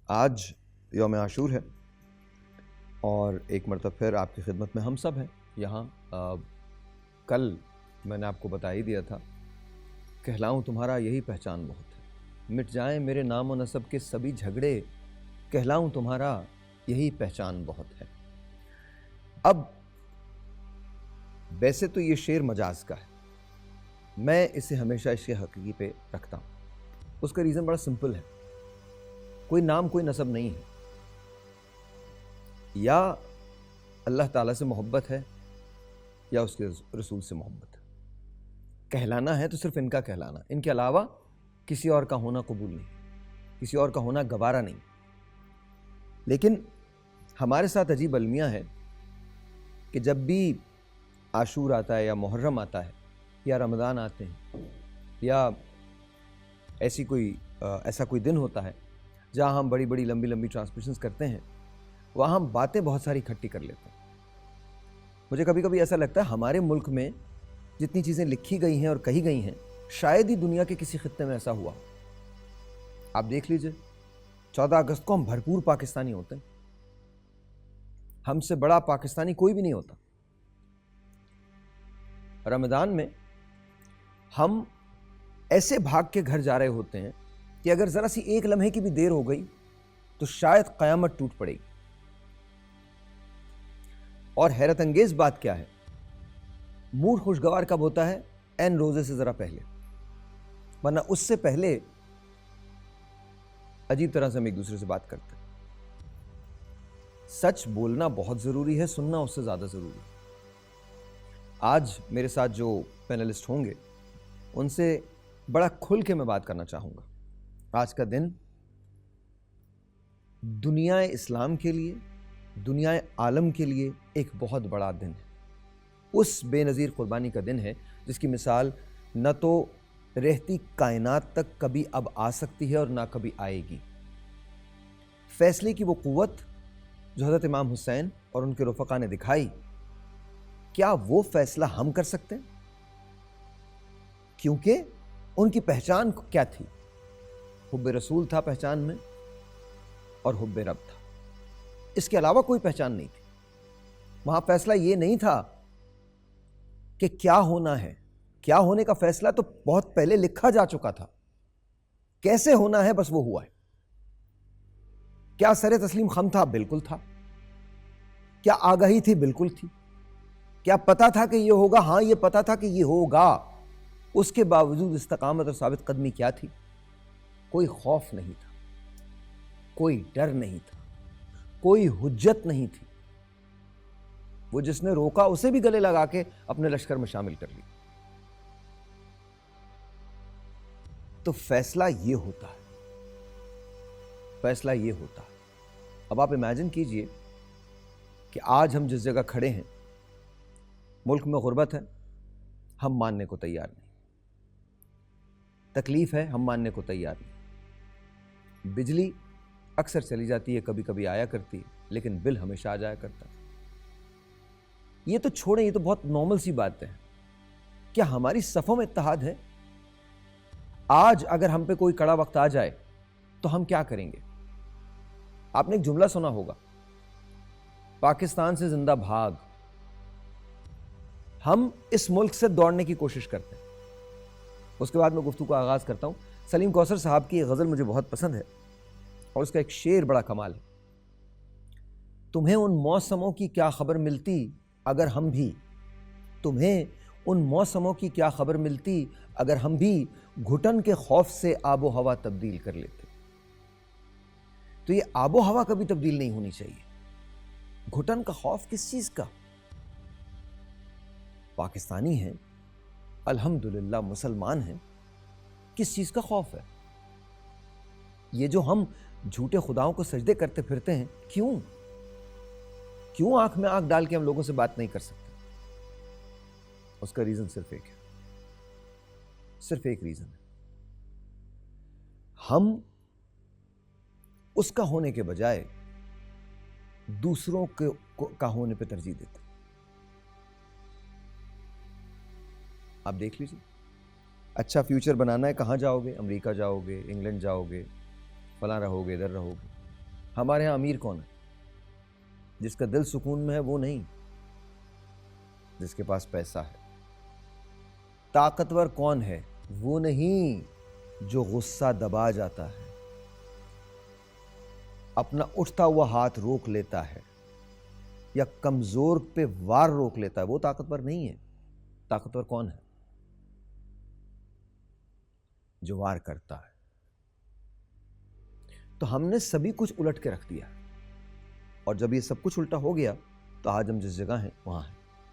آج یوم عاشور ہے اور ایک مرتبہ پھر آپ کی خدمت میں ہم سب ہیں یہاں۔ کل میں نے آپ کو بتا ہی دیا تھا، کہلاؤں تمہارا یہی پہچان بہت ہے، مٹ جائیں میرے نام و نسب کے سبھی جھگڑے، کہلاؤں تمہارا یہی پہچان بہت ہے۔ اب ویسے تو یہ شعر مجاز کا ہے، میں اسے ہمیشہ اس کے حقیقی پہ رکھتا ہوں۔ اس کا ریزن بڑا سمپل ہے، کوئی نام کوئی نسب نہیں ہے، یا اللہ تعالیٰ سے محبت ہے یا اس کے رسول سے محبت ہے۔ کہلانا ہے تو صرف ان کا کہلانا، ان کے علاوہ کسی اور کا ہونا قبول نہیں، کسی اور کا ہونا گوارا نہیں۔ لیکن ہمارے ساتھ عجیب المیہ ہے کہ جب بھی عاشور آتا ہے یا محرم آتا ہے یا رمضان آتے ہیں یا ایسا کوئی دن ہوتا ہے جہاں ہم بڑی بڑی لمبی لمبی ٹرانسمیشنز کرتے ہیں، وہاں ہم باتیں بہت ساری اکٹھی کر لیتے ہیں۔ مجھے کبھی کبھی ایسا لگتا ہے ہمارے ملک میں جتنی چیزیں لکھی گئی ہیں اور کہی گئی ہیں، شاید ہی دنیا کے کسی خطے میں ایسا ہوا۔ آپ دیکھ لیجئے 14 اگست کو ہم بھرپور پاکستانی ہوتے ہیں، ہم سے بڑا پاکستانی کوئی بھی نہیں ہوتا۔ رمضان میں ہم ایسے بھاگ کے گھر جا رہے ہوتے ہیں کہ اگر ذرا سی ایک لمحے کی بھی دیر ہو گئی تو شاید قیامت ٹوٹ پڑے گی۔ اور حیرت انگیز بات کیا ہے، موڈ خوشگوار کب ہوتا ہے؟ عین روزے سے ذرا پہلے، ورنہ اس سے پہلے عجیب طرح سے ہم ایک دوسرے سے بات کرتے ہیں۔ سچ بولنا بہت ضروری ہے، سننا اس سے زیادہ ضروری ہے۔ آج میرے ساتھ جو پینلسٹ ہوں گے ان سے بڑا کھل کے میں بات کرنا چاہوں گا۔ آج کا دن دنیا اسلام کے لیے، دنیا عالم کے لیے ایک بہت بڑا دن ہے، اس بے نظیر قربانی کا دن ہے جس کی مثال نہ تو رہتی کائنات تک کبھی اب آ سکتی ہے اور نہ کبھی آئے گی۔ فیصلے کی وہ قوت جو حضرت امام حسین اور ان کے رفقا نے دکھائی، کیا وہ فیصلہ ہم کر سکتے ہیں؟ کیونکہ ان کی پہچان کیا تھی؟ حب رسول تھا پہچان میں اور حب رب تھا، اس کے علاوہ کوئی پہچان نہیں تھی۔ وہاں فیصلہ یہ نہیں تھا کہ کیا ہونا ہے، کیا ہونے کا فیصلہ تو بہت پہلے لکھا جا چکا تھا، کیسے ہونا ہے بس وہ ہوا ہے۔ کیا سر تسلیم خم تھا؟ بالکل تھا۔ کیا آگاہی تھی؟ بالکل تھی۔ کیا پتا تھا کہ یہ ہوگا؟ ہاں یہ پتا تھا کہ یہ ہوگا۔ اس کے باوجود استقامت اور ثابت قدمی کیا تھی؟ کوئی خوف نہیں تھا، کوئی ڈر نہیں تھا، کوئی حجت نہیں تھی۔ وہ جس نے روکا اسے بھی گلے لگا کے اپنے لشکر میں شامل کر لی۔ تو فیصلہ یہ ہوتا ہے، فیصلہ یہ ہوتا ہے۔ اب آپ امیجن کیجئے کہ آج ہم جس جگہ کھڑے ہیں، ملک میں غربت ہے، ہم ماننے کو تیار نہیں، تکلیف ہے، ہم ماننے کو تیار نہیں، بجلی اکثر چلی جاتی ہے، کبھی کبھی آیا کرتی ہے، لیکن بل ہمیشہ آ جایا کرتا ہے۔ یہ تو چھوڑیں، یہ تو بہت نارمل سی بات ہے۔ کیا ہماری صفوں میں اتحاد ہے؟ آج اگر ہم پہ کوئی کڑا وقت آ جائے تو ہم کیا کریں گے؟ آپ نے ایک جملہ سنا ہوگا، پاکستان سے زندہ بھاگ۔ ہم اس ملک سے دوڑنے کی کوشش کرتے ہیں۔ اس کے بعد میں گفتگو کا آغاز کرتا ہوں۔ سلیم کوثر صاحب کی ایک غزل مجھے بہت پسند ہے اور اس کا ایک شعر بڑا کمال ہے۔ تمہیں ان موسموں کی کیا خبر ملتی اگر ہم بھی، تمہیں ان موسموں کی کیا خبر ملتی اگر ہم بھی گھٹن کے خوف سے آب و ہوا تبدیل کر لیتے۔ تو یہ آب و ہوا کبھی تبدیل نہیں ہونی چاہیے۔ گھٹن کا خوف کس چیز کا؟ پاکستانی ہیں، الحمدللہ مسلمان ہیں، کس چیز کا خوف ہے؟ یہ جو ہم جھوٹے خداؤں کو سجدے کرتے پھرتے ہیں، کیوں آنکھ میں آنکھ ڈال کے ہم لوگوں سے بات نہیں کر سکتے؟ اس کا ریزن صرف ایک ہے، صرف ایک ریزن ہے، ہم اس کا ہونے کے بجائے دوسروں کا ہونے پہ ترجیح دیتے ہیں۔ آپ دیکھ لیجیے، اچھا فیوچر بنانا ہے، کہاں جاؤ گے؟ امریکہ جاؤ گے، انگلینڈ جاؤ گے، فلاں رہو گے، ادھر رہو گے، ہمارے ہاں امیر کون ہے؟ جس کا دل سکون میں ہے وہ نہیں، جس کے پاس پیسہ ہے۔ طاقتور کون ہے؟ وہ نہیں جو غصہ دبا جاتا ہے، اپنا اٹھتا ہوا ہاتھ روک لیتا ہے یا کمزور پہ وار روک لیتا ہے، وہ طاقتور نہیں ہے۔ طاقتور کون ہے؟ جو وار کرتا ہے۔ تو ہم نے سبھی کچھ الٹ کے رکھ دیا، اور جب یہ سب کچھ الٹا ہو گیا تو آج ہم جس جگہ ہیں وہاں ہیں۔